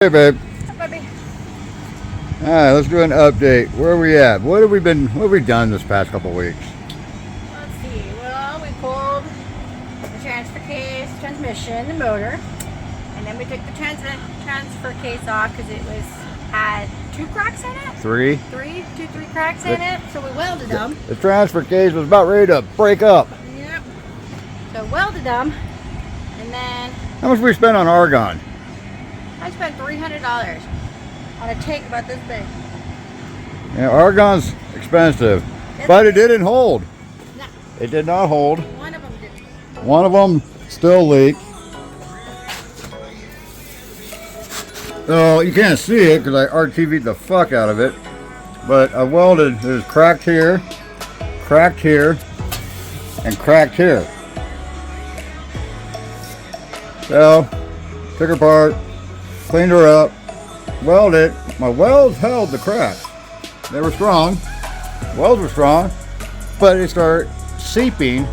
Hey, babe. Hi, baby. All right, let's do an update. Where are we at? What have we done this past couple weeks? Let's see. Well, we pulled the transfer case, transmission, the motor, and then we took the transfer case off because it had two cracks in it. Three Cracks in it. So we welded them. The transfer case was about ready to break up. Yep. So welded them, and then How much we spent on argon? I spent $300 on a tank about this big. Yeah, argon's expensive, but it didn't hold. No, It did not hold. one of them didn't. One of them still leaked. Oh, you can't see it because I RTV'd the fuck out of it. But I welded, it was cracked here, and cracked here. So, took her apart, cleaned her up, welded it. My welds held the cracks. They were strong. Welds were strong, but it started seeping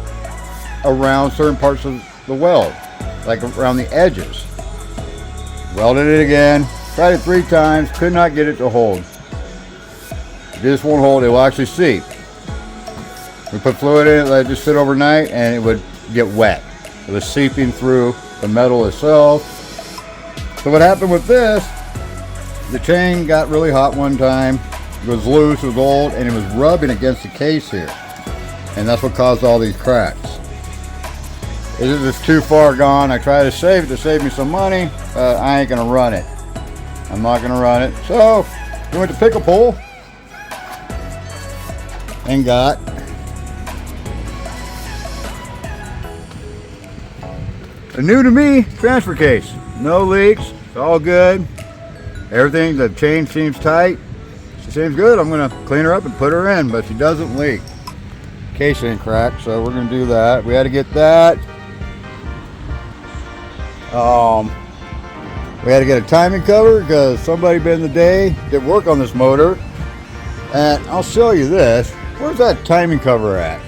around certain parts of the weld, like around the edges. Welded it again, tried it 3 times, could not get it to hold. This won't hold, it will actually seep. We put fluid in it, let it just sit overnight, and it would get wet. It was seeping through the metal itself. So what happened with this, the chain got really hot one time. It was loose, it was old, and it was rubbing against the case here. And that's what caused all these cracks. It is just too far gone. I tried to save it to save me some money, but I ain't gonna run it. I'm not gonna run it. So, we went to pick a pole and got a new to me transfer case. No leaks, it's all good. Everything, the chain seems tight. She seems good. I'm gonna clean her up and put her in, but she doesn't leak. Case ain't cracked, so we're gonna do that. We had to get that. We had to get a timing cover because somebody back in the day did work on this motor. And I'll show you this. Where's that timing cover at?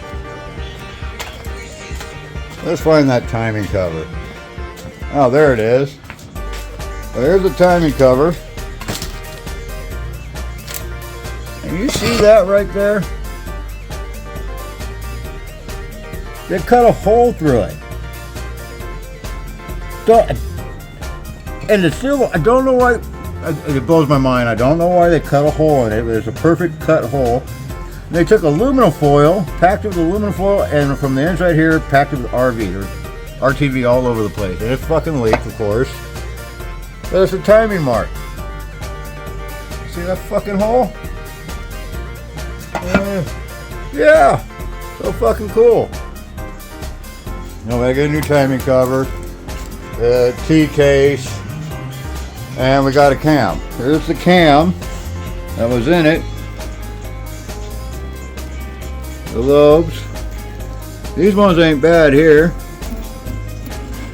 Let's find that timing cover. Oh, there it is. Well, there's the timing cover. And you see that right there? They cut a hole through it. And the silver, I don't know why, it blows my mind. I don't know why they cut a hole in it. It was a perfect cut hole. And they took aluminum foil, packed it with aluminum foil, and from the inside here, packed it with RV, or RTV all over the place. And it fucking leaked, of course. There's a timing mark. See that fucking hole? Yeah, so fucking cool. Now I got a new timing cover, T-case, and we got a cam. Here's the cam that was in it. The lobes. These ones ain't bad here.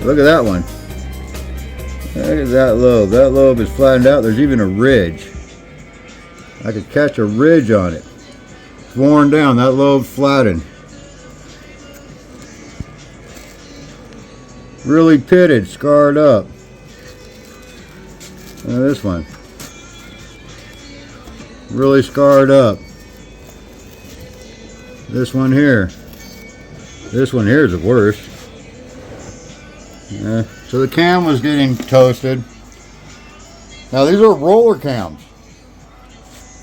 Look at that one. Look at that lobe. That lobe is flattened out. There's even a ridge. I could catch a ridge on it. It's worn down. That lobe's flattened. Really pitted, scarred up. Look at this one. Really scarred up. This one here. This one here is the worst. So the cam was getting toasted. Now these are roller cams.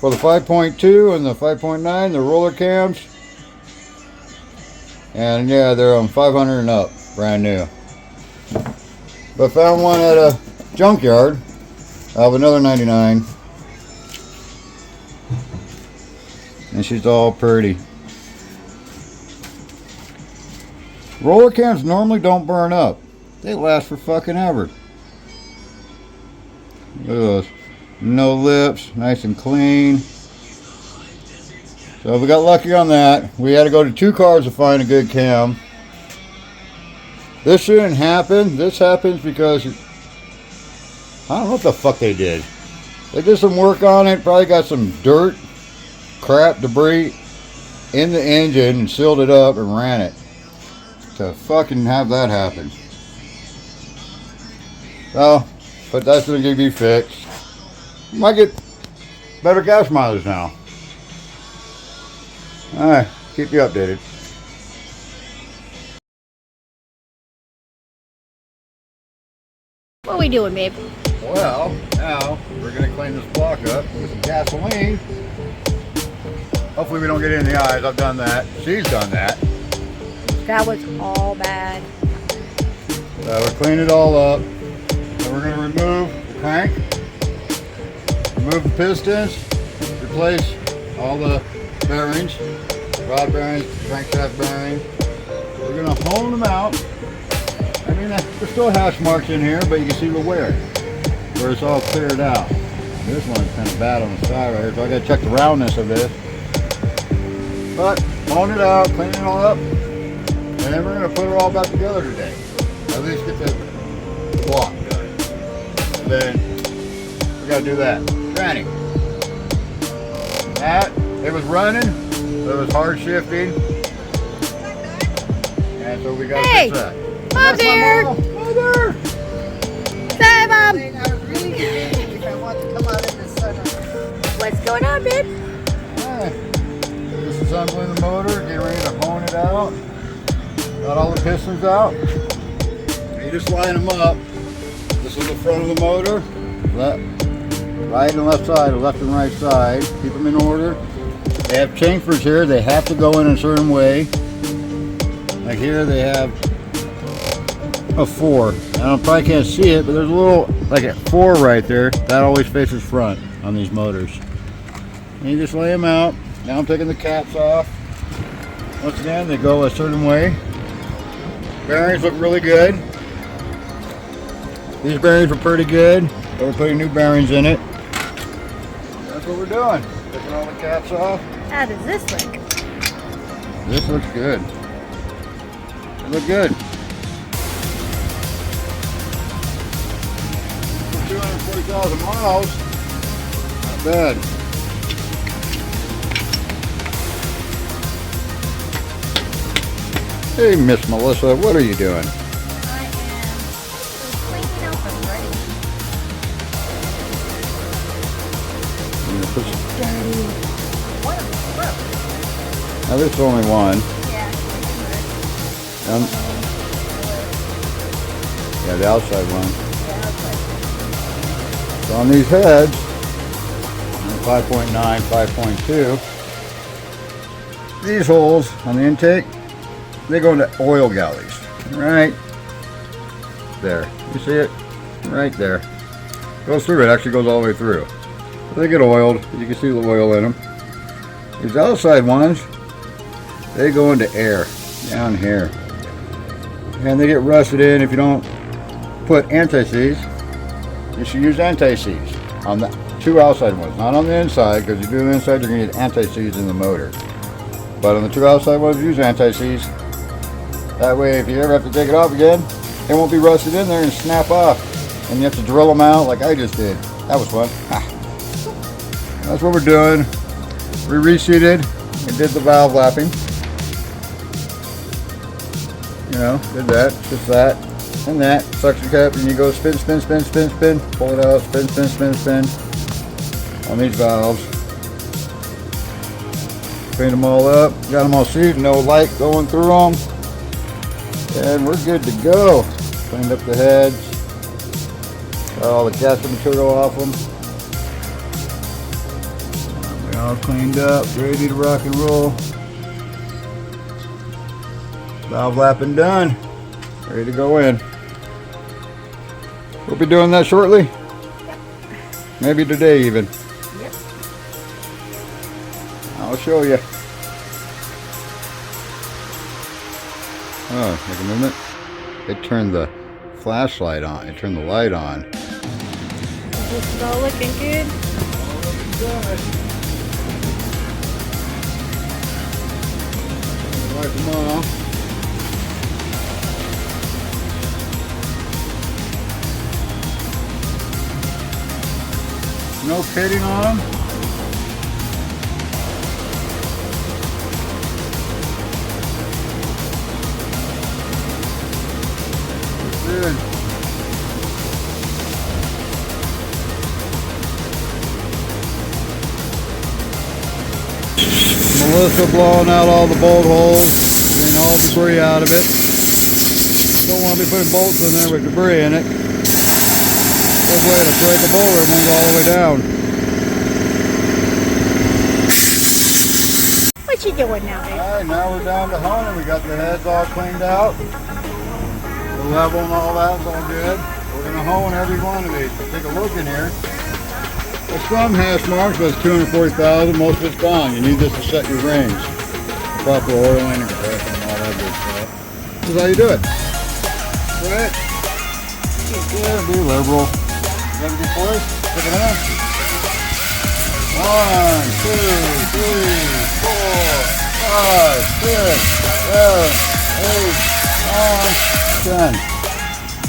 For the 5.2 and the 5.9, the roller cams. And yeah, they're on 500 and up, brand new. But found one at a junkyard of another 99. And she's all pretty. Roller cams normally don't burn up. They last for fucking ever. Look at those. No lips, nice and clean. So we got lucky on that. We had to go to 2 cars to find a good cam. This shouldn't happen. This happens because I don't know what the fuck they did. They did some work on it, probably got some dirt, crap, debris in the engine and sealed it up and ran it. To fucking have that happen. So but that's going to be fixed. Might get better gas mileage now. Alright, keep you updated. What are we doing, babe? Well, now we're going to clean this block up with some gasoline. Hopefully we don't get it in the eyes. I've done that. She's done that. That was all bad. We'll clean it all up. Then we're going to remove the crank, remove the pistons, replace all the bearings, rod bearings, crankshaft bearings. We're going to hone them out. I mean, there's still hash marks in here, but you can see the wear where it's all cleared out. This one's kind of bad on the side right here, so I got to check the roundness of this. But hone it out, clean it all up, and then we're going to put it all back together today. At least get the block done. And then we got to do that. Granny. That, it was running, it was hard shifting, and so we got to fix that. Mother! Mother! Say, Mom! I was really debating if I want to come out in the sun. What's going on, babe? This is assembling the motor, getting ready to hone it out. Got all the pistons out. You just line them up. This is the front of the motor. Right and left side, or left and right side. Keep them in order. They have chamfers here. They have to go in a certain way. Like here they have a 4. I probably can't see it, but there's a little, like a 4 right there. That always faces front on these motors. And you just lay them out. Now I'm taking the caps off. Once again, they go a certain way. Bearings look really good. These bearings were pretty good, but we're putting new bearings in it. That's what we're doing. Taking all the caps off. How does this look? This looks good. It look good. For 240,000 miles, not bad. Hey, Miss Melissa, what are you doing? I am cleaning out the writing. Daddy. One of them broke. Now there's only one. Yeah. Yeah, the outside one. So on these heads, 5.9, 5.2, these holes on the intake, they go into oil galleys. Right there. You see it? Right there. Goes through, it actually goes all the way through. So they get oiled. You can see the oil in them. These outside ones, they go into air down here. And they get rusted in if you don't put anti-seize. You should use anti-seize on the 2 outside ones, not on the inside, because if you do the inside, you're going to need anti-seize in the motor. But on the 2 outside ones, use anti-seize. That way, if you ever have to take it off again, it won't be rusted in there and snap off. And you have to drill them out like I just did. That was fun. That's what we're doing. We reseated and did the valve lapping. You know, did that, just that, and that. Suction cup, and you go spin, spin, spin, spin, spin. Pull it out, spin, spin, spin, spin. On these valves. Cleaned them all up. Got them all seated, no light going through them. And we're good to go. Cleaned up the heads. Got all the gasket material off them. We're all cleaned up, ready to rock and roll. Valve lapping done. Ready to go in. We'll be doing that shortly. Yep. Maybe today even. Yep. I'll show you. Oh, make a movement. It turned the flashlight on. It turned the light on. This is all looking good. Wipe them off. No pitting on them. Good. Just for blowing out all the bolt holes, getting all the debris out of it. Don't want to be putting bolts in there with debris in it. Good way to break a boulder and won't go all the way down. What you doing now, babe? Alright, now we're down to honing. We got the heads all cleaned out. The level and all that's all good. We're going to hone every one of these. So take a look in here. There's some hash marks, but it's 240,000. Most of it's gone. You need this to set your rings. Proper oiling and compression and all that good stuff. This is how you do it. Right? Yeah, be liberal. Everything for us? Put it on. 1, 2, 3, 4, 5, 6, 7, 8, 9, 10.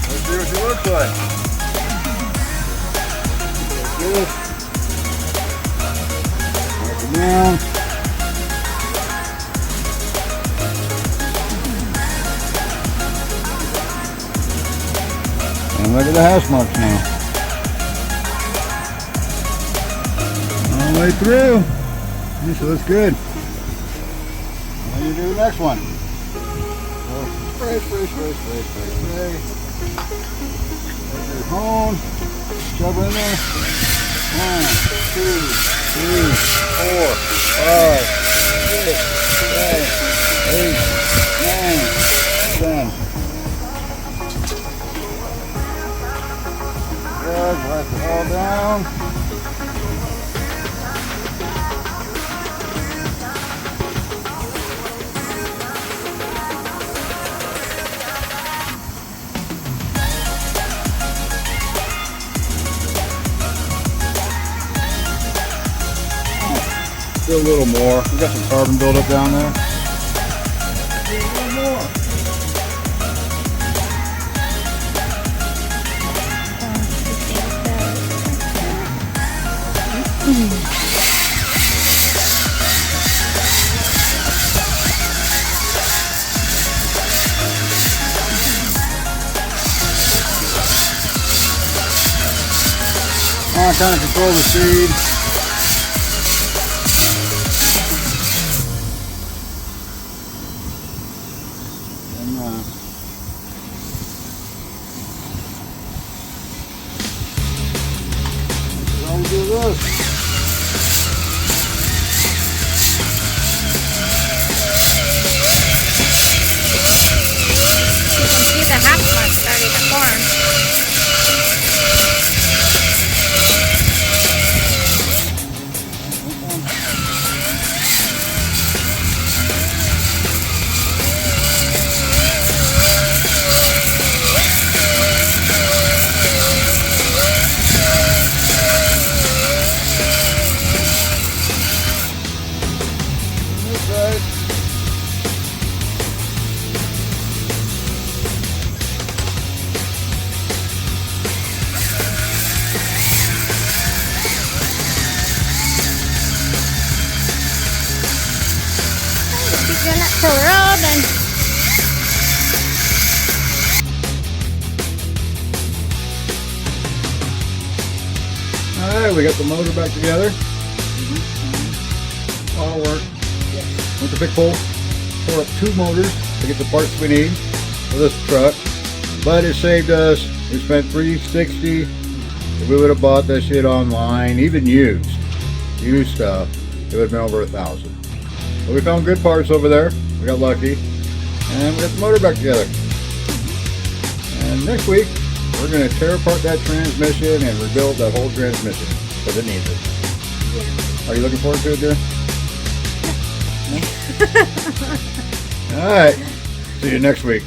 Let's see what she looks like. Good. Up and down. And look at the hash marks now. All the way through. This looks good. Now you do the next one. So spray. Take your hone. Shove it in there. 1, 2, 3, 4, 5, 6, 7, 8, 9, 10. Good, wipe it all down. Do a little more. We got some carbon buildup down there. Do a little more. Kind of control the speed. And how we do this. You can see the half mark starting to form. Doing that till we're all done. Alright, we got the motor back together. All work. Went to Big Pull, tore up 2 motors to get the parts we need for this truck. But it saved us. We spent $360. If we would have bought that shit online, even used stuff, it would have been over $1,000. But we found good parts over there. We got lucky. And we got the motor back together. And next week, we're going to tear apart that transmission and rebuild that whole transmission because it needs it. Yeah. Are you looking forward to it, dear? No? All right. See you next week.